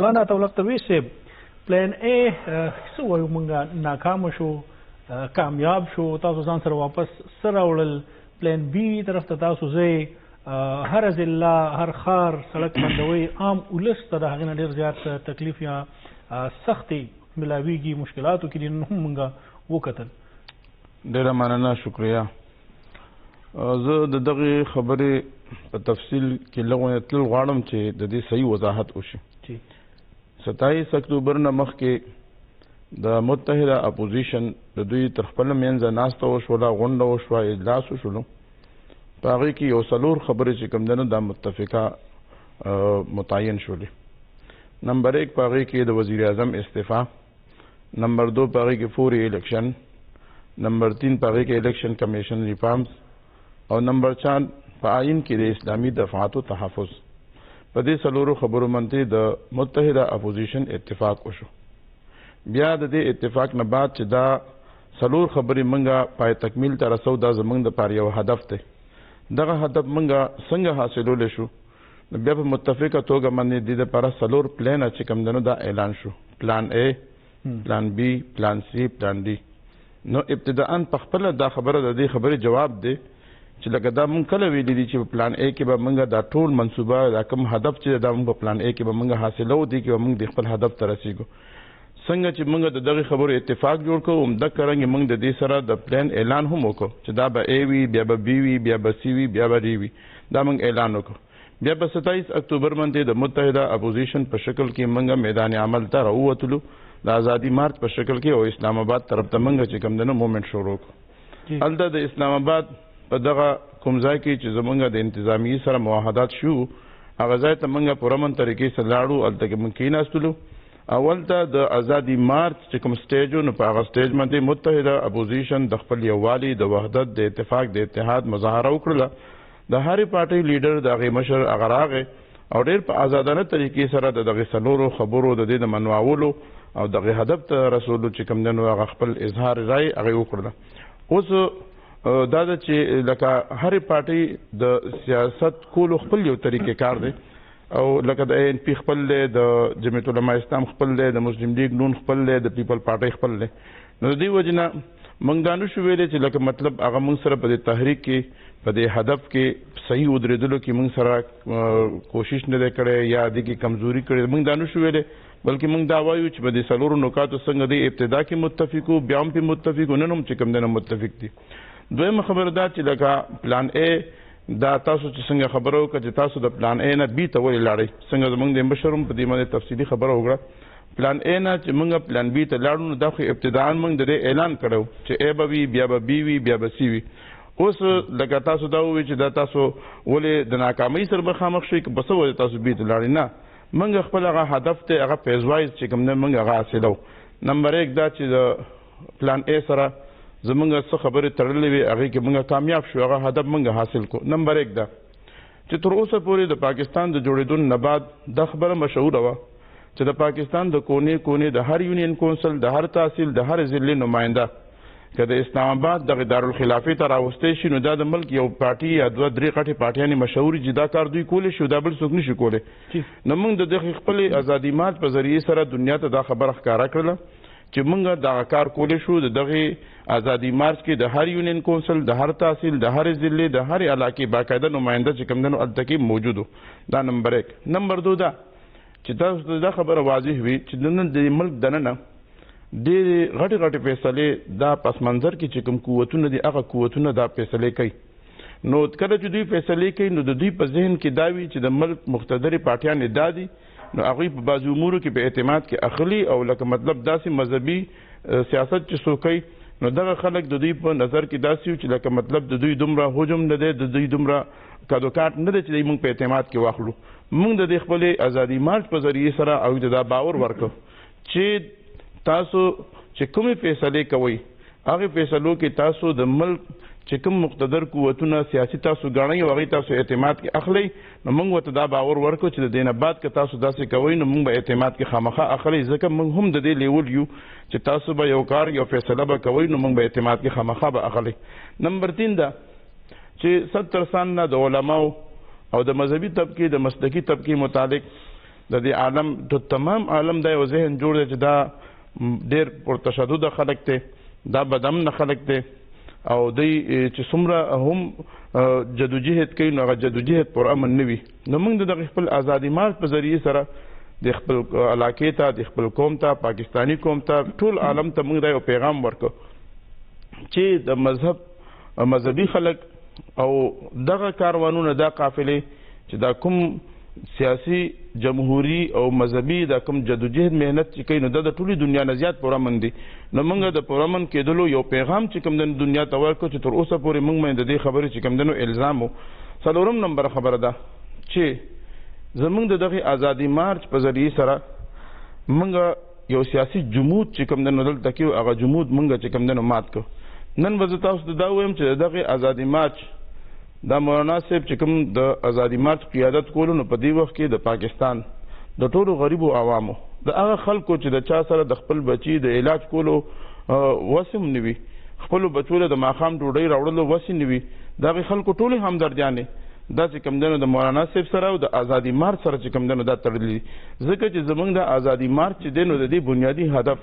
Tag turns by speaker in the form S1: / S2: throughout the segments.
S1: مولانا طولقتوي صاحب پلان اے څه وایو موږ ناکام شو کامیاب شو تاسو ځان سره واپس سره وړل پلان بی طرف ته تاسو ځئ هر ضلع هر ښار سړک بندوي عام ولس ته د هغې نه ډېر زیات تکلیف یا سختې ملاویږي مشکلاتو کې دي هم موږ وکتل.
S2: ډېره مننه شکریه. زه د دغې خبرې په تفصیل کې لږ تلل غواړم چې د دې صحیح وضاحت وشي. 27 اکتوبر نه مخکې د متحده اپوزیشن د دوی تر خپل منځه ناسته وشوله غونډه وشوه اجلاس وشولو په هغې کې یو څلور خبرې چې کوم دی نو دا متفقه متعین شولې. نمبر 1 په هغې کې د وزیر اعظم استعفا، نمبر 2 په هغې کې فوري الیکشن، نمبر 3 په هغې کې الیکشن کمیشن ریفارمز او نمبر 4 په آئین کې د اسلامي دفعاتو تحفظ. په دې څلورو خبرو منځ د متحده اپوزیشن اتفاق وشو. بیا د دې اتفاق نه بعد چې دا څلور خبرې منګه پای تکمیل ته رسو دا زمونږ دپاره یو هدف دی. دغه هدف منګه څنګه حاصلولی شو نو بیا په متفقه توګه باندې دې دپاره څلور پلانه چې کوم دی نو دا اعلان شو. پلان اے، پلان بی، پلان سی، پلان ډي. نو ابتداءً په خپله دا خبره د دې خبرې جواب دی چې لکه دا مونږ کله ویلي دي چې په پلان اے کې به مونږ دا ټول منصوبه دا کوم هدف چې دا مونږ په پلان اے کې به مونږ حاصلو دي کې به مونږ د خپل هدف ته رسیږو. څنګه چې مونږ د دغې خبرو اتفاق جوړ کړو همدغه رنګې مونږ د دې سره د پلان اعلان هم وکړو چې دا به اے وي، بیا به بي وي، بیا به سی وي، بیا به ډي وي. دا مونږ اعلان وکړو. بیا په 27 اکتوبر باندې د متحده اپوزیشن په شکل کې مونږ میدان عمل ته راووتلو د ازادي مارچ په شکل کې او اسلام آباد طرف ته مونږ چې کوم دی نو مومنټ شروع کړو. هلته د اسلام آباد په دغه کوم ځای کې چې زمونږ د انتظامیې سره موحدات شو هغه ځای ته مونږ په امن طریقې سره لاړو. هلته کې مونږ کېناستلو. اول ته د ازادي مارچ چې کوم سټیج و نو په هغه سټیج باندې متحده اپوزیشن د خپل یووالي د وحدت د اتفاق د اتحاد مظاهره وکړله. د هرې پارټۍ لیډر د هغې مشر هغه راغی او ډېر په ازادانه طریقې سره د دغې څلورو خبرو د دې د منواولو او دغې هدف ته رسولو چې کوم دی نو هغه خپل اظهار رای هغې وکړله. اوس دا ده چې لکه هرې پارټۍ د سیاست کولو خپل یو طریقې کار دی او لکه د ان پی خپل دی، د جمعیت علما اسلام خپل دی، د مسلم لیگ نون خپل دی، د پیپل پارټۍ خپل دی. نو د دې وجې نه موږ دا نشو ویلی چې لکه مطلب هغه موږ سره په دې تحریک کې په دې هدف کې صحیح ودرېدلو کې موږ سره کوشش نه دی کړی یا دې کې کمزوري کړې. موږ دا نشو ویلی بلکې موږ دا وایو چې په دې څلورو نکاتو څنګه دی ابتدا کې متفق وو، بیا هم پې متفق وو، نن هم چې کوم دی نه متفق دي. دویمه خبره دا چې لکه پلان اے دا تاسو چې څنګه خبره وکړه چې تاسو د پلان اے نه بي ته ولې لاړئ، څنګه زموږ د مشر هم په دې باندې تفصیلي خبره وکړه. پلان اے نه چې موږ پلان بي ته لاړو نو دا خو ابتداءً موږ د دې اعلان کړو چې اے به وي، بیا به بي وي، بیا به سی وي. اوس لکه تاسو دا ووایئ چې دا تاسو ولې د ناکامۍ سره مخامخ شئ که په څه وجه تاسو بي ته لاړئ. نه، موږ خپل هغه هدف دی هغه فیز وایز چې کوم دی موږ هغه حاصلو. نمبر 1 دا چې د پلان اے سره زمونږ څه خبرې تړلې وې هغې کې مونږ کامیاب شو، هغه هدف مونږ حاصل کړو. نمبر 1 دا چې تر اوسه پورې د پاکستان د جوړېدو نه بعد دا خبره مشهوره وه چې د پاکستان د کونې کونې د هر یونین کونسل، د هر تحصیل، د هر ضلع نماینده که د اسلام آباد دغه دارالخلافې ته راوستی شي نو دا د ملک یو پارټي یا 2-3 غټې پارټیانې مشهورې چې دا کار دوی کولی شي دا بل څوک نشي کولی. نو موږ د دغې خپلې ازادي مارچ په ذریعې سره دنیا ته دا خبره ښکاره کړله چې موږ دغه کار کولی شو. د دغې ازادي مارچ کې د هر یونین کونسل، د هر تحصیل، د هر ضلع، د هر علاقې باقاعده نماینده چې کوم دی نو هلته کې موجود و. دا نمبر 1. نمبر 2 دا چې تاسو ته دا خبره واضح وي چې نن د ملک دننه ډېرې غټې غټې فیصلې دا پس منظر کې چې کوم قوتونه دي هغه قوتونه دا فیصلې کوي. نو کله چې دوی فیصلې کوي نو د دوی په ذهن کې دا وي چې د ملک مقتدرې پارټیانې دا دي نو هغوی په بعضې امورو کې په اعتماد کې اخلي او لکه مطلب داسې مذهبي سیاست چې څوک کوي نو دغه خلک د دوی په نظر کې داسې وي چې لکه مطلب د دوی دومره حجم نه دی، د دوی دومره کادوکاټ نه دی چې دوی موږ په اعتماد کې واخلو. موږ د دې خپلې ازادي مارچ په ذریعې سره هغوی ته دا باور ورکړو چې تاسو چې کومې فیصلې کوئ هغې فیصلو کې تاسو د ملک چې کوم مقتدر قوتونه سیاسي تاسو ګڼئ او هغې تاسو اعتماد کې اخلئ نو موږ ورته دا باور ورکړو چې د دې نه بعد که تاسو داسې کوئ نو موږ به اعتماد کې خامخا اخلئ ځکه موږ هم د دې لیول یو چې تاسو به یو کار یو فیصله به کوئ نو موږ به اعتماد کې خامخا به اخلئ. نمبر 3 دا چې 70 سال نه د علماو او د مذهبي طبقې د مسلکي طبقې متعلق د دې عالم د تمام عالم دا یو ذهن جوړ دی چې دا ډېر پرتشدد خلک دی، دا بدامن خلک دی او دوی چې څومره هم جدوجهد کوي نو هغه جدوجهد پر امن نه وي. نو موږ د دغه خپل ازادي مارچ په ذریعې سره د خپل علاقې ته، د خپل قوم ته، پاکستانی قوم ته، ټول عالم ته موږ دا یو پیغام ورکړو چې د مذهبي خلک او دغه کاروانونه، دا قافلې چې دا کوم سیاسي، جمهوري او مذهبي دا کوم جدوجهد مهنت چې کوي نو دا د ټولې دنیا نه زیات پرامن دي. نو موږ د پرامن کېدلو یو پیغام چې کوم د دنیا ته ورکړو چې تر اوسه پورې موږ د دې خبرې چې کوم دنو الزام وو. څلورم نمبر خبره ده چې زموږ د دغه ازادي مارچ په ذریعې سره موږ یو سیاسي جمود چې کوم دنو دلته کې هغه جمود موږ چې کوم دنو مات کړو. نن به زه تاسو ته دا وایم چې دغه ازادي مارچ دا مولانا صاحب چې کوم د ازادي مارچ قیادت کولو نو په دې وخت کې د پاکستان د ټولو غریبو عوامو، د هغه خلکو چې د چا سره د خپل بچي د علاج کولو وسم نه وي، خپلو بچو له د ماښام ډوډۍ راوړلو وسې نه وي، د هغې خلکو ټولې همدردیانې دا چې کوم دی نو د مولانا صاحب سره او د ازادي مارچ سره چې کوم دی نو دا تړلي دي. ځکه چې زموږ د ازادي مارچ چې دی نو د دې بنیادي هدف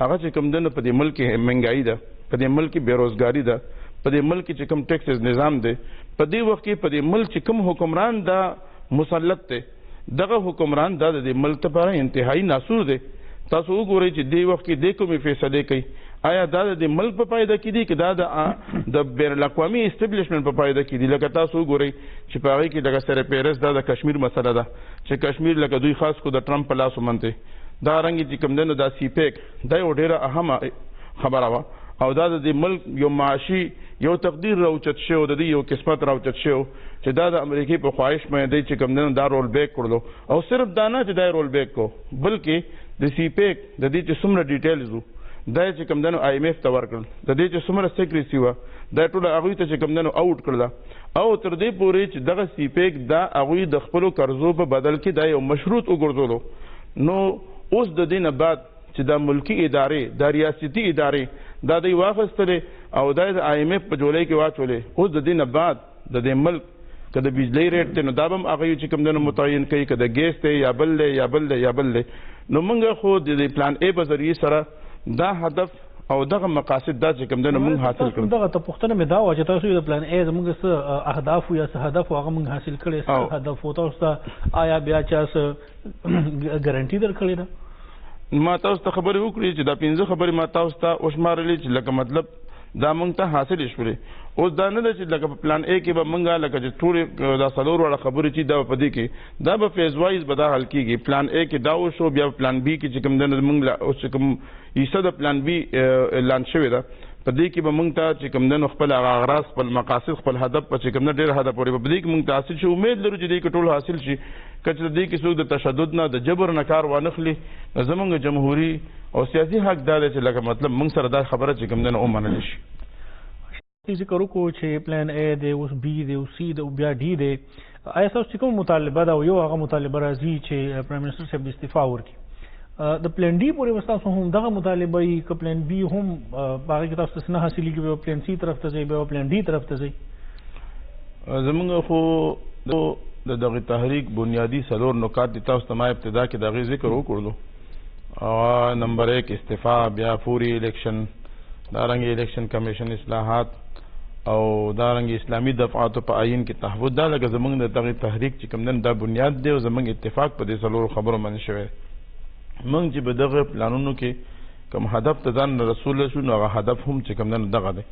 S2: هغه چې کوم دی نو په دې ملک کې مهنګایي ده، په دې ملک کې بېروزګاري ده، په دې ملک کې چې کوم ټیکسز نظام دی، په دې وخت کې په دې ملک چې کوم حکمران دا مسلط دی، دغه حکمران دا د دې ملک لپاره انتهایی ناسور دی. تاسو وګورئ چې دې وخت کې دې کومې فیصلې کوي، آیا دا د دې ملک په فایده کې دي که دا د بین الاقوامي اسټبلیشمنټ په فایده کې دي؟ لکه تاسو وګورئ چې په هغې کې لکه سر پیرس دا د کشمیر مسله ده چې کشمیر لکه دوی خاص کو د ټرمپ په لاس ومنتې، دا رنګې چې کوم دی نو دا سی پیک دا یو ډېره اهمه خبره وه او دا د دې ملک یو معاشي یو تقدیر راوچت شو، د دې یو قسمت راوچت شو چې دا د امریکې په خواهش باندې دی چې کوم دی نو دا رول بیک کړلو. او صرف دا نه چې دا رول بیک کو بلکې د سی پیک د دې چې څومره ډیټیلز وو دا چې کوم دی نو آی ایم ایف ته ورکړل، د دې چې څومره سیکریسي وه دا ټوله هغوی ته چې کوم دی نو آوټ کړله او تر دې پورې چې دغه سی پیک دا هغوی د خپلو قرضو په بدل کې دا یو مشروط وګرځولو. نو اوس د دې نه بعد چې دا ملکی ادارې، دا ریاستي ادارې دا دوی واخیستلې او دا د آی ایم ایف په جولۍ کې واچولې. اوس د دې نه بعد د دې ملک که د بجلی ریټ دی نو دا به هم هغوی چې کوم دی نو متعین کوي، که د ګیس دی یا بل دی یا بل دی یا بل دی. نو موږ خو د دې پلان ای په ذریعې سره دا هدف او دغه مقاصد دا چې کوم دی نو موږ حاصل کړو.
S1: دغه ته پوښتنه مې دا وه چې تاسو د پلان ای زموږ څه اهداف یا څه هدف هغه موږ حاصل کړی، څه هدف و تاسو ته آیا بیا چا څه ګارنټي درکړې ده؟
S2: ما تاسو ته خبرې وکړې چې دا 5 خبرې ما تاسو ته وشمارلې چې لکه مطلب دا موږ ته حاصلې شولې. اوس دا نه ده چې لکه په پلان ای کې به موږ لکه چې ټولې دا څلور واړه خبرې چې دا په دې کې دا به فیز وایز به دا حل کېږي. پلان ای کې دا وشو، بیا پلان بي کې چې کوم دی نو موږ اوس چې کوم حصه د پلان بي اعلان شوې ده په دې کې به موږ ته چې کوم دی نو خپل هغه اغراض، خپل مقاصد، خپل هدف په چې کوم دی ډېر هدف پورې په دې کې موږ ته حاصل شي. امید لرو چې دې کې ټول حاصل شي. که چې دې کې څوک د تشدد نه د جبر نه کار وانخلي نو زموږ جمهوري او سیاسي حق دا دی چې لکه مطلب موږ سره دا خبره چې کوم دی نو ومنلی شي.
S1: ذکر وکړو چې پلان ای دی، اوس بي دی، اوس سی دی، بیا ډي دی. آیا ستاسو چې کوم مطالبه ده او یو هغه مطالبه راځي چې پرایم منسټر صاحب د استعفا ورکړي، د پلان ډي پورې به ستاسو هم دغه مطالبه وي که پلان بي هم په هغې کې تاسو ته څه نه حاصلېږي بیا پلان سی طرف ته ځئ بیا پلان ډي طرف ته ځئ؟
S2: زموږ خو د دغه تحریک بنیادي څلور نکات دي. تاسو ته ما ابتدا کې د هغې ذکر وکړلو. نمبر 1 استعفا، بیا فوري الیکشن، دارنګې الیکشن کمیشن اصلاحات او دارنګې اسلامي دفعاتو په آئین کې تحفظ. دا لکه زموږ د دغه تحریک چې کوم دی دا بنیاد دی او زموږ اتفاق په دې څلورو خبرو باندې شوی. موږ چې په دغه پلانونو کې کوم هدف ته ځان رسول شو نو هغه هدف هم چې کوم دی دغه دی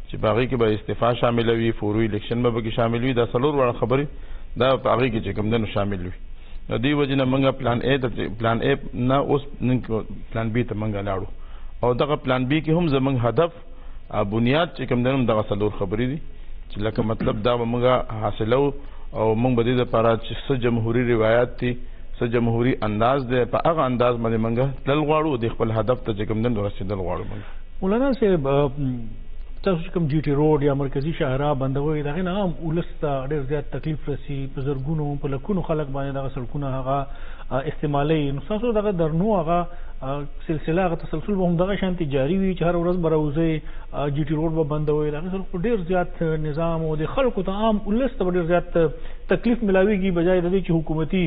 S2: چې په هغې کې به استعفا شامله وي، فوري الیکشن به پکې شامل وي. دا څلور واړه خبرې دا په هغې کې چې کوم دی نو شامل وي. د دې وجې نه موږ پلان ای نه اوس پلان بي ته موږ لاړو او دغه پلان بي کې هم زموږ هدف بنیاد چې کوم دی نو دغه څلور خبرې دي چې لکه مطلب دا به موږ حاصلو او موږ به دې دپاره چې څه جمهوري روایات دي، څه جمهوري انداز دی، په هغه انداز باندې موږ تلل غواړو، د خپل هدف ته چې کوم دی نو رسېدل غواړو. موږ
S1: مولانا صاحب تاسو کوم جی ټي روډ یا مرکزی شاهراه بندوي دغه نه هم ولس ته ډېر زیات تکلیف رسي په زرګونو په لکونو خلک باندې دغه سړکونه هغه استعمالي نو تاسو دغه درنو هغه سلسله هغه تسلسل به هم دغه شانتي جاری وي چې هر ورځ به راوځي جی ټي روډ به بندوي دغه سره ډېر زیات نظام او د خلکو ته عام ولس ته ډېر زیات تکلیف ملاويږي بجای د دې چې حکومتي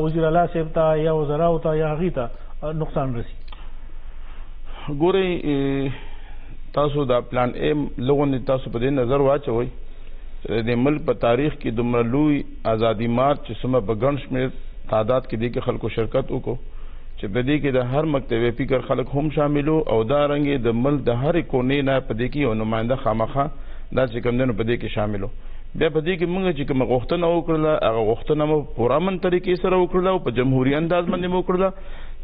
S1: وزیر اعلی صاحب ته یا وزراو ته یا هغې ته نقصان رسي.
S2: ګورئ تاسو دا پلان ایم لغونې تاسو په دې نظر واچوئ چې د ملک په تاریخ کې دومره لوی ازادي مارچ چې څومره په ګڼ شمېر تعداد کې دې کې خلکو شرکت وکړو چې په دې کې د هر مکتبې فکر خلک هم شاملو او دا رنګې د ملک د هرې کونې نه په دې کې یو نماینده خامخا دا چې کوم دی نو په دې کې شاملو. بیا په دې کې موږ چې کومه غوښتنه وکړله هغه غوښتنه مو په امن طریقې سره وکړله او په جمهوري انداز باندې مو وکړله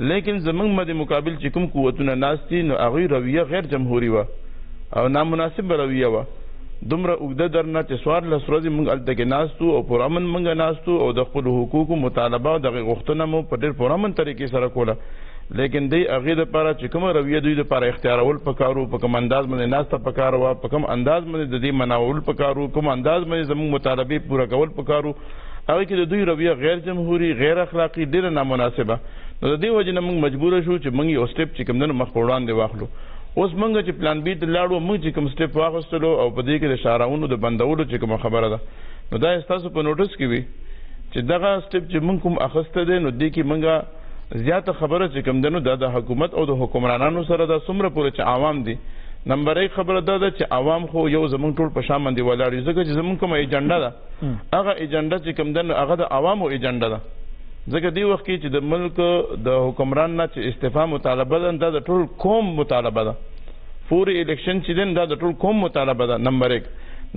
S2: لیکن زمونږ مد مقابل چې کوم قوتونه ناست دي نو هغوی رویه غیر جمهوري وه او نامناسب رویه وه. دومره اوږده درنه چې 14 ورځې موږ هلته کې ناست وو او پر امن موږ ناست وو او د خپلو حقوقو مطالبه او دغې غوښتنه مو په ډېر پر امن طریقې سره کوله لیکن دی هغې دپاره چې کومه رویه دوی دپاره اختیارول پکار وو په کوم انداز باندې ناسته پکار وه په کوم انداز باندې د دې مناول پکار وو کوم انداز باندې زموږ مطالبې پوره کول پکار وو هغې کې د دوی رویه غیر جمهوري غیر اخلاقي ډېره نامناسبه. نو د دې وجې نه موږ مجبوره شو چې موږ یو سټیپ چې کوم دی نو مخ په وړاندې واخلو. اوس موږ چې پلان بي ته لاړو موږ چې کوم سټیپ واخیستلو او په دې کې د شاهراهونو د بندولو چې کومه خبره ده نو دا ستاسو په نوټس کې وي چې دغه سټیپ چې موږ کوم اخیستی دی نو دې کې موږ زیاته خبره چې کوم دی نو دا د حکومت او د حکمرانانو سره دا څومره پورې چې عوام دي نمبر 1 خبره دا ده چې عوام خو یو زمونږ ټول په شان باندې ولاړ دي ځکه چې زمونږ کومه ایجنډا ده هغه ایجنډا چې کوم دی نو هغه د عوامو ایجنډا ده ځکه دې وخت کې چې د ملک د حکمران نه چې استعفا مطالبه ده دا د ټول قوم مطالبه ده پورې الیکشن چې دی دا د ټول قوم مطالبه ده نمبر 1.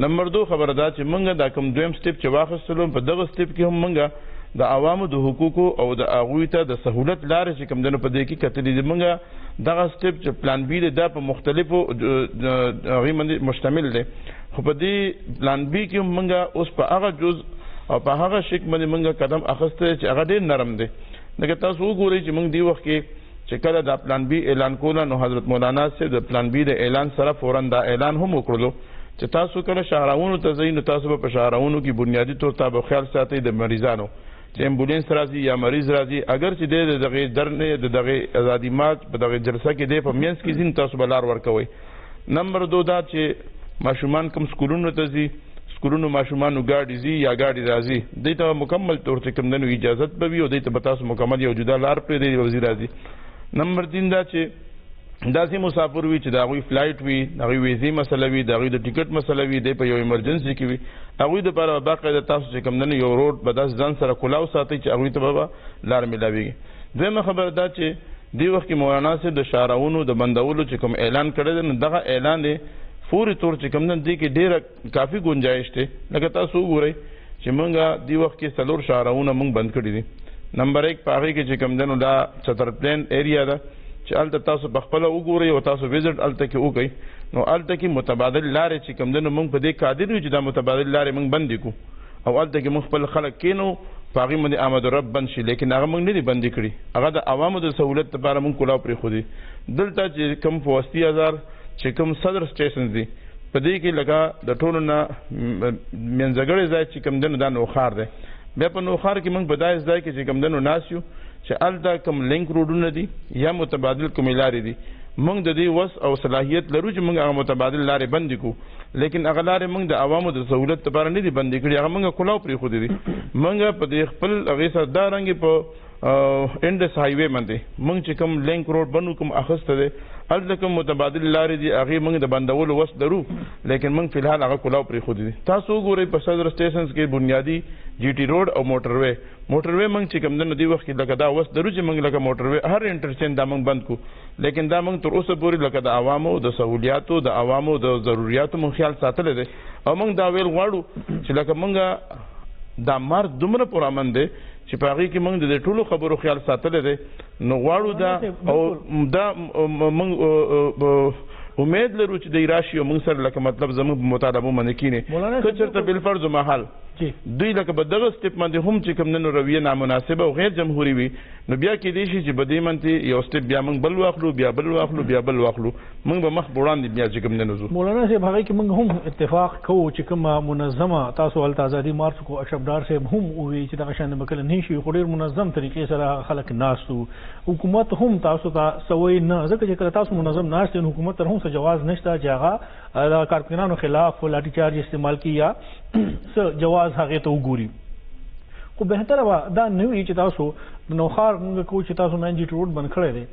S2: نمبر 2 خبره دا چې موږ دا کوم دویم سټیپ چې واخیستلو په دغه سټیپ کې هم موږ د عوامو د حقوقو او د هغوی ته د سهولت لارې چې کوم دی نو په دې کې کتلي دي موږ دغه سټیپ چې پلان بي دی دا په مختلفو هغې باندې مشتمل دی خو په دې پلان بي کې هم موږ اوس په هغه جز او په هغه شک باندې موږ قدم اخیستی چې هغه ډېر نرم دی. لکه تاسو وګورئ چې موږ دې وخت کې چې کله دا پلان بي اعلان کوله نو حضرت مولانا صاحب د پلان بي د اعلان سره فوراً دا اعلان هم وکړلو چې تاسو کله شاهراهونو ته ځئ نو تاسو به په شاهراهونو کې بنیادي طور ته به خیال ساتئ د مریضانو چې امبولینس راځي یا مریض راځي اگر چې دی د دغې درنې د دغې ازادي مارچ په دغې جلسه کې دی په منځ کې ځي تاسو به لار ورکوئ. نمبر 2 دا چې ماشومان کوم سکولونو ته ځي سکولونو ماشومانو ګاډي ځي یا ګاډي راځي دوی ته مکمل طور چې کوم دی نو اجازت به وي او دوی ته به تاسو مکمل یو جدا لار پرېږدئ وزیر راځي. نمبر 3 دا چې داسې مسافر وي چې د هغوی فلایټ وي د هغوی ویزې مسله وي د هغوی د ټیکټ مسله وي دی په یو ایمرجنسي کې وي هغوی دپاره به باقاعده تاسو چې کوم دی نو یو روډ به داسې ځان سره کلاو ساتئ چې هغوی ته به لار میلاویږي. دویمه خبره دا چې دې وخت کې مولانا صاحب د شاهراهونو د بندولو چې کوم اعلان کړی دی نو دغه اعلان دی فوري طور چې کوم دی دې کې ډېره کافي ګنجایش دی. لکه تاسو وګورئ چې موږ دې وخت کې 4 شاهراهونه موږ بند کړي دي. نمبر 1 په هغې کې چې کوم دی نو دا چتر پلین ایریا ده چې هلته تاسو په خپله وګورئ او تاسو وزټ هلته کې وکئ نو هلته کې متبادل لارې چې کوم دی نو موږ په دې قادر یو چې دا متبادل لارې موږ بندې کړو او هلته کې موږ خپل خلک کینو په هغې باندې آمد رب بند شي لیکن هغه موږ نه دي بندې کړي هغه د عوامو د سهولت لپاره موږ کلاو پرېښودي. دلته چې کوم په وسطي هزار چې کوم صدر سټیشنز دي په دې کې لکه د ټولو نه منځګړی ځای چې کوم دی نو دا نوخار دی. بیا په نوخار کې موږ په داسې ځای کې چې کوم دی نو ناست یو چې هلته کوم لینک روډونه دي یا متبادل کومې لارې دي موږ د دې وس او صلاحیت لرو چې موږ هغه متبادل لارې بندې کړو لیکن هغه لارې موږ د عوامو د سهولت لپاره نه دي بندې کړي هغه موږ کلاو پرېښودې دي. موږ په دې خپل هغې سره دا رنګې په انډس هایوے باندې موږ چې کوم لینک روډ بنو کوم اخیسته دی هلته کوم متبادل لارې دي هغې موږ د بندولو وس لرو لیکن موږ فلحال هغه کلاو پرېښودې دي. تاسو وګورئ په صدر سټیشنز کې بنیادي جی ټي روډ او موټروے موږ چې کوم دی نو دې وخت کې لکه دا وس لرو چې موږ لکه موټروے هر انټرچینج دا موږ بند کړو لیکن دا موږ تر اوسه پورې لکه د عوامو د سهولیاتو د عوامو د ضروریاتو موږ خیال ساتلی دی او موږ دا ویل غواړو چې لکه موږ دا مارچ دومره پرامن دی چې په هغې کې موږ د دې ټولو خبرو خیال ساتلی دی نو غواړو دا او دا موږ امید لرو چې دی راشي او موږ سره لکه مطلب زموږ په مطالبو باندې کښېني که چېرته بالفرض محال دوی لکه په دغه سټپ باندې هم چې کوم نن رویه نامناسبه او غیر جمهوری وي نو بیا کې دی شي چې په دې منځ یو سټپ بیا موږ بل واخلو بیا بل واخلو بیا بل واخلو موږ به مخ وړاندې بیا چې کوم نن وزو
S1: مولانا صاحب هغه کې موږ هم اتفاق کوو چې کومه منظمه تاسو ولته ازادي مارچ کو اشرف ډار صاحب هم وی چې دغه شان مکل نه شي خو ډیر منظم طریقې سره خلک ناستو حکومت هم تاسو ته سوي نه ځکه چې کله تاسو منظم ناست نو حکومت تر هم څه جواز نشته چې هغه کارکنانو خلاف لاټي چارج استعمال کیا څه جواز هغه ته وګوري خو بهتره به دا نه وي چې تاسو د نوښار موږ کوو چې تاسو مین جی روډ بند کړی دی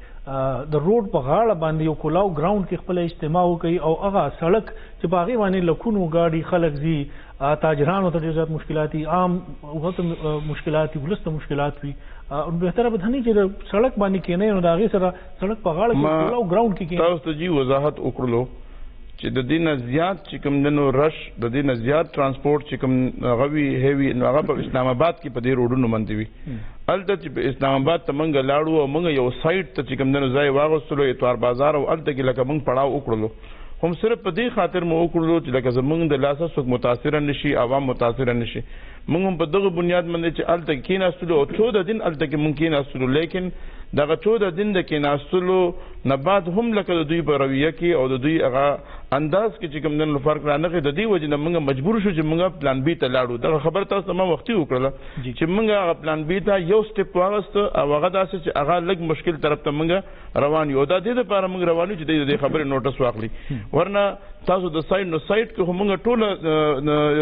S1: د روډ په غاړه باندې یو کولاو ګراوند کې خپل اجتماع وکړي او هغه سړک چې په هغې باندې لکونو ګاډي خلک ځي تاجرانو ته ډېر زیات مشکلات وي عام ورته مشکلات وي ولس ته مشکلات وي بهتره به دا نه چې د سړک باندې کېنئ نو د هغې سره سړک په غاړه کې کولاو ګراوند کې کېنئ
S2: تاسو ته جی وضاحت وکړلو چې د دې نه زیات چې کوم دنو رش د دې نه زیات ترانسپورت چې کوم غوي هیوي نو هغه په اسلام آباد کې په دې روډونو باندې وي الته چې په اسلام آباد ته منګ لاړو او منګ یو سایت ته چې کوم دنو ځای واغستلو اتوار بازار او الته کې لکه منګ پړاو وکړلو هم صرف په دې خاطر مو وکړلو چې لکه زمونږ د لاسه څوک متاثر نشي عوام متاثر نشي موږ هم په دغه بنیاد باندې چې الته کېناستلو او 14 دن الته کې مونږ کېناستلو لیکن دغه 14 دن د کېناستلو نه بعد هم لکه د دوی په رویه کې او د دوی هغه انداز کې چې کوم نن فرق رانغی د دې وجه نه موږ مجبور شو چې موږ پلان بي ته لاړو دغه خبر تاسو ما وختي وکړه چې موږ هغه پلان بي ته یو سټپ واغست او هغه داسې چې هغه لږ مشکل طرف ته موږ روان یو دا دې لپاره موږ روان یو چې د خبرې نوټس واخلي ورنه تاسو د سایت کې موږ ټول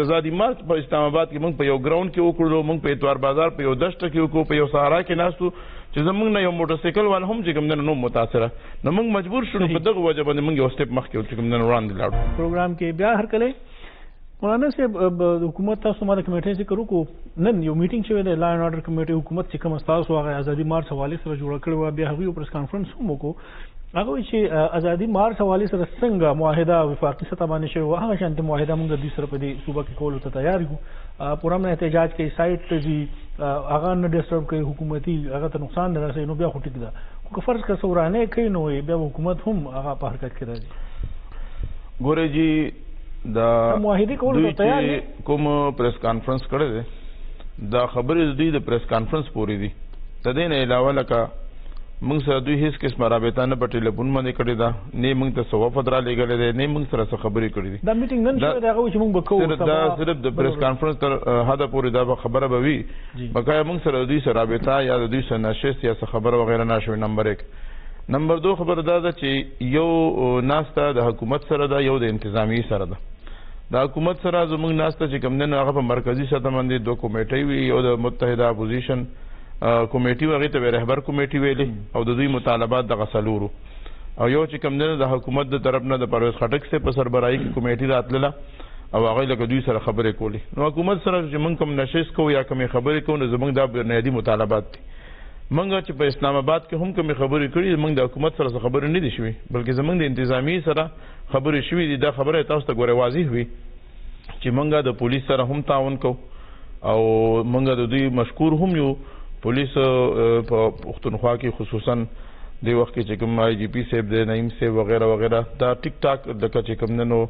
S2: ازادي مارچ په اسلام آباد کې موږ په یو ګراوند کې وکړو موږ په اتوار بازار په یو دشت کې وکړو په یو صحرا کې ناستو چې زمونږ نه یو موټر سایکل وال هم چې کوم نن نو متاثره نو موږ مجبور شو په دغه وجه باندې موږ یو سټپ مخکې چې کوم نن وړاندې لاړو
S1: پروګرام کې بیا هر کله مولانا صاحب حکومت تاسو ما د کمیټې ذکر وکړو نن یو میټینګ شوی دی لا اینډ آرډر کمیټې حکومت چې کوم تاسو هغه ازادي مارچ حواله سره جوړ کړی و بیا هغه پریس کانفرنس هم وکړو هغه چې ازادي مارچ حواله سره څنګه معاهده وفاقي سطح باندې شوی هغه شانتي معاهده موږ د دې سره په دې صوبه کې کولو ته تیار یو پرامن احتجاج کې سایت ته دي هغه نه ډیسټرب کوي حکومتي هغه ته نقصان نه رسوي نو بیا خو ټیک ده خو فرض که سورانه کوي نو بیا حکومت هم هغه په حرکت کې راځي
S2: ګورې جی دا
S1: معاهده کولو ته تیار دي
S2: کوم پریس کانفرنس کړی دی دا خبرې د دې پریس کانفرنس پورې دي د دې نه علاوه لکه موږ سره دوی هیڅ قسمه رابطه نه په ټلیفون باندې کړې ده نه موږ ته څه وفد را لېږلی دی نه موږ سره څه خبرې کړې دي
S1: دا میټینګ نن شوی دی هغه چې موږ به کوو
S2: دا صرف د پریس کانفرنس تر حده پورې دا خبره به وي بقایا موږ سره دوی سره رابطه یا د دوی سره نشست یا څه خبره وغیره نه شوې نمبر 1 نمبر 2 خبره دا ده چې یو ناسته د حکومت سره ده یو د انتظامی سره ده د حکومت سره زموږ ناسته چې کوم دی نو هغه په مرکزي سطح باندې 2 کمیټې وي یو د متحده اپوزیشن کمیټي هغې ته رهبر کمیټي ویلې او د دوی مطالبات دغه څلورو او یو چې کوم دی د حکومت د طرف نه د پرویز خټک صاحب په سربراهي کې کمیټي راتلله او هغوی لکه دوی سره خبرې کولې نو حکومت سره چې موږ کوم نشست کوو یا کومې خبرې کوو نو زموږ دا بنیادي مطالبات دي موږ چې په اسلام آباد کې هم کومې خبرې کړي موږ د حکومت سره خبرې نه دي شوي بلکې زموږ د انتظامي سره خبرې شوي دي دا خبره تاسو ته ګوره واضح وي چې موږ د پولیس سره هم تعاون کوو او موږ د دوی مشکور هم یو پولیس په پښتونخوا کې خصوصا د وخت کې چې کوم آی جی پی صاحب دی نعیم صاحب وغیرہ وغیرہ دا ټیک ټاک دغه چې کوم نو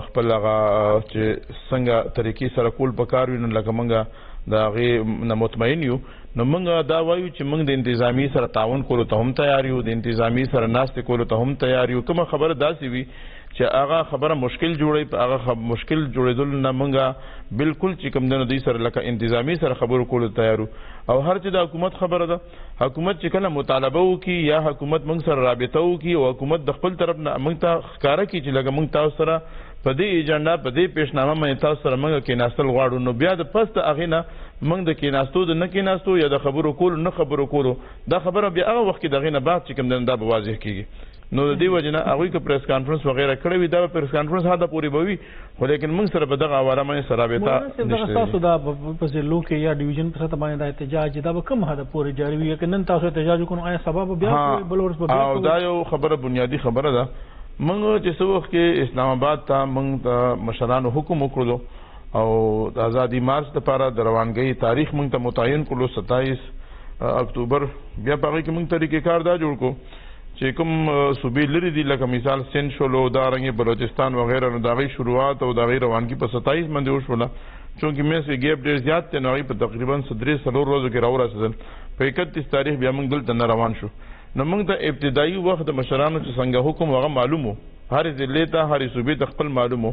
S2: خپل هغه چې څنګه طریقې سره کول پکار وي نو لکه موږ د هغې نه مطمئن یو نو موږ دا وایو چې موږ د انتظامي سره تعاون کولو ته هم تیار یو د انتظامي سره ناستې کولو ته هم تیار یو کومه خبره داسې وي چې هغه خبره مشکل جوړي په هغه مشکل جوړېدل نه موږ بالکل چې کوم دی سره لکه انتظامي سره خبرو کولو تیارو او هر چې د حکومت خبره ده حکومت چې کله مطالبه وکړي یا حکومت موږ سره رابطه وکړي او حکومت د خپل طرف نه موږ ته ښکاره کړي چې لکه موږ تاسو سره په دې ایجنډا په دې پیشنامه باندې تاسو سره موږ کېناستل غواړو نو بیا د پس د هغې نه موږ د کېناستو د نه کېناستو یا د خبرو کولو نه خبرو کولو دا خبره بیا هغه وخت کې د هغې نه بعد چې کوم دی دا به واضح کېږي نو د دې وجه نه هغوی که پریس کانفرنس وغیره کړی وي دا به پریس کانفرنس حده پورې به وي خو لیکن موږ سره په دغه حواله باندې سره رابطه
S1: نشته تاسو دا په ضلعو کې یا ډیویژن په سطح باندې دا احتجاج دا به کوم حده پورې جاري وي که نن تاسو احتجاج وکړو آیا سبا به بیا بل ورځ به
S2: او دا یو خبره بنیادي خبره ده موږ چې څه وخت کې اسلام آباد ته موږ ته مشرانو حکم وکړلو او د ازادي مارچ دپاره د روانګۍ تاریخ موږ ته متعین کړلو 27 اکتوبر بیا په هغې کې موږ طریقې کار دا جوړ کړو چې کوم صوبې لرې دي لکه مثال سند شولو دارنګې بلوچستان وغیره نو د هغې شروعات او د هغې روانګي په 27 باندې وشوله چونکې مې سي ګیپ ډېر زیات دی نو هغوی په تقریبا 3 ورځو کې راورسېدل په 31 تاریخ بیا موږ دلته نه روان شو نو موږ ته ابتدایي وخت د مشرانو چې څنګه حکم هغه معلوم و هرې ضلعې ته هرې صوبې ته خپل معلوم و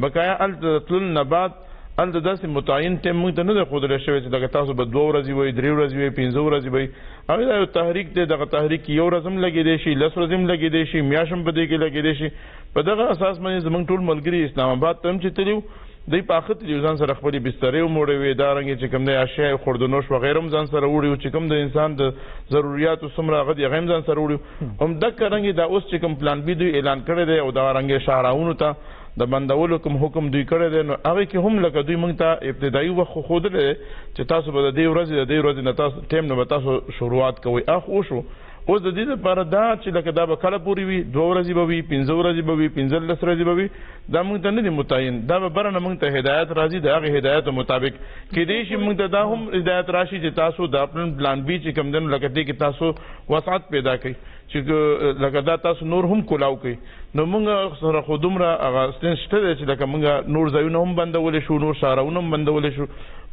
S2: بقایا هلته تلل نه بعد هلته داسې متعین ټایم موږ ته نه دی ښودلی شوی چې لکه تاسو به 2 ورځې وئ 3 ورځې وئ 15 ورځې وئ هغې دا یو تحریک دی دغه تحریک کې 1 ورځ هم لګېدی شي 10 ورځې هم لګېدی شي میاشت هم په دې کې لګېدی شي په دغه اساس باندې زموږ ټول ملګري اسلام آباد ته هم چې تلي وو دوی پاخه تلي ځان سره خپلې بسترې وموړې وې دارنګې چې کوم دی اشیاء خوردنوش وغیره هم ځان سره وړي وو چې کوم د انسان د ضروریاتو څومره هغه دي هغه هم ځان سره وړي وو همدغه رنګې دا اوس چې کوم پلان بي دوی اعلان کړی دی او دغه رنګې شهراونو ته د بندولو کوم حکم دوی کړی دی نو هغې کې هم لکه دوی موږ ته ابتدایي وخت ښودلی دی چې تاسو به د دې ورځې نه تاسو ټایم نه به تاسو شروعات کوئ هغه وشو اوس د دې لپاره دا چې لکه دا به کله پورې وي 2 ورځې به وي 15 ورځې به وي 15 ورځې به وي دا موږ ته نه دي متعین دا به بره نه موږ ته هدایت راځي د هغې هدایتو مطابق کیدای شي موږ ته دا هم هدایت راشي چې تاسو دا پلان بي چې کوم دی نو لکه دې کې تاسو وسعت پیدا کړئ چې لکه دا تاسو نور هم کولاو کوئ نو موږ سره خو دومره هغه سټنس شته دی چې لکه موږ نور ځایونه هم بندولی شو نور شهراونه هم بندولی شو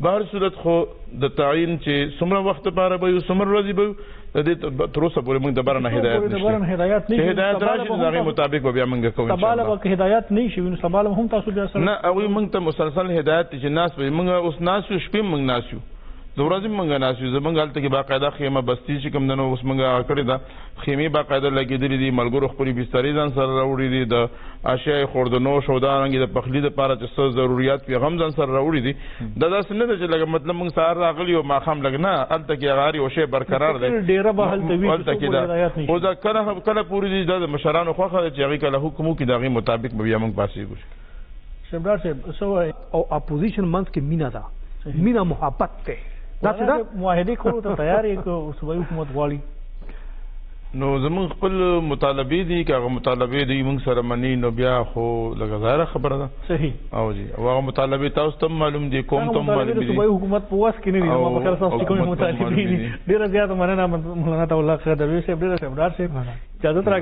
S2: به هر صورت خو د تعین چې څومره وخت لپاره به وي څومره ورځې به وي د دې تر اوسه پورې موږ د بره نه هدایت نشته چې هدایت راشي د هغې مطابق به بیا موږ کوو
S1: سبا به که هدایت نه شي نو سبا هم تاسو بیا سره
S2: نه هغوی موږ ته مسلسل هدایت چې ناست وي موږ اوس ناست یو شپې موږ ناست یو د ورځې موږ ناست یو زموږ هلته کې باقاعده خیمه بستي چې کوم دی نو اوس موږ هغه کړې ده خیمې باقاعده لګېدلې دي ملګرو خپلې بسترې ځان سره راوړي دي د اشیاء خوردنوش او دارنګې د پخلي دپاره چې څه ضروریات وي هغه هم ځان سره راوړي دي دا داسې نه ده چې لکه مطلب موږ سهار راغلي او ماښام لږ نه هلته کې هغه هر یو شی برقرار دی
S1: ډېره به هلته وي
S2: هلته کې ده خو دا کله پورې دي دا د مشرانو خوښه ده چې هغوی کله حکم وکړي د هغې مطابق به بیا موږ پاسېږو
S1: شهبدار صاحب څه وایي
S3: او اپوزیشن منځ کې مینه ده مینه محبت دی
S1: دا معاهدې کولو ته تیار یې که صوبایي حکومت غواړي
S2: نو زموږ خپل مطالبې دي که هغه مطالبې دوی موږ سره مني نو بیا خو لږه ظاهره خبره ده
S1: صحیح
S2: او جی او هغه مطالبې تاسو ته هم معلوم دي قوم ته هم معلوم دي
S1: صوبایي حکومت په وس کې نه دي زما په خیال ستاسو چې کومې مطالبې دي ډېره زیاته مننه مولانا طاهر الله خیر درویش صاحب ډېره شهبدار صاحب اجازت راکړئ